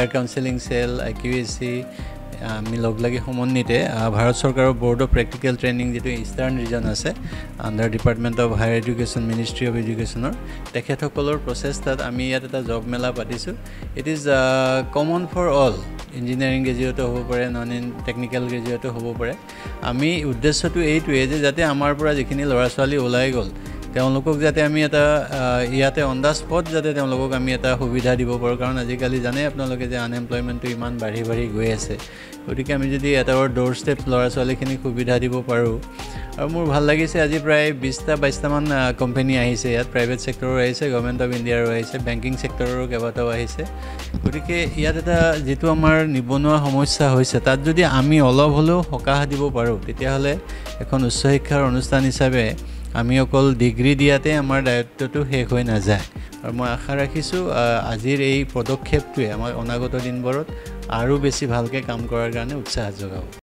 career counselling cell IQAC আমি লগ লাগি সমন্বিতে ভাৰত চৰকাৰৰ বোৰ্ড অফ প্ৰেক্টিকেল ট্ৰেইনিং যেটো ইষ্টাৰ্ণ ৰিজন আছে under department of higher education ministry of এডুকেশ্যনৰ তেখেতসকলৰ প্ৰচেষ্টাত আমি ইয়াত এটা জব মেলা পাতিছো it is common for all engineering graduate হ'ব পাৰে নন টেকনিক্যাল গ্ৰেজুৱেট হ'ব পাৰে আমি উদ্দেশ্যটো এইটোৱে যে যাতে আমাৰ পৰা যিখিনি ল'ৰা ছোৱালী ওলাই গ'ল তেওঁলোকক যাতে আমি এটা ইয়াতে অন দা স্পট যাতে তেওঁলোকক আমি এটা সুবিধা দিব পাৰোঁ কাৰণ আজিকালি জানে আপোনালোকে যে আনএমপ্লয়মেণ্টটো ইমান বাঢ়ি গৈ আছে গতিকে আমি যদি এটা ডোৰ ষ্টেপ ল'ৰা ছোৱালীখিনিক সুবিধা দিব পাৰোঁ আৰু মোৰ ভাল লাগিছে আজি প্ৰায় 20-22টা মান কোম্পানী আহিছে ইয়াত প্ৰাইভেট সেক্টৰৰ আহিছে গভৰ্ণমেণ্ট অফ ইণ্ডিয়াৰো আহিছে বেংকিং সেক্টৰৰো কেইবাটাও আহিছে গতিকে ইয়াত এটা যেটো আমাৰ নিবনুৱা সমস্যা হৈছে তাত যদি আমি অলপ হ'লেও সকাহ দিব পাৰোঁ তেতিয়াহ'লে এখন উচ্চ শিক্ষাৰ অনুষ্ঠান হিচাপে আমি অকল ডিগ্ৰী দিয়াতে আমাৰ দায়িত্বটো শেষ হৈ নাযায় আৰু মই আশা ৰাখিছোঁ আজিৰ এই পদক্ষেপটোৱে আমাৰ অনাগত দিনবোৰত আৰু বেছি ভালকৈ কাম কৰাৰ কাৰণে উৎসাহ যোগাব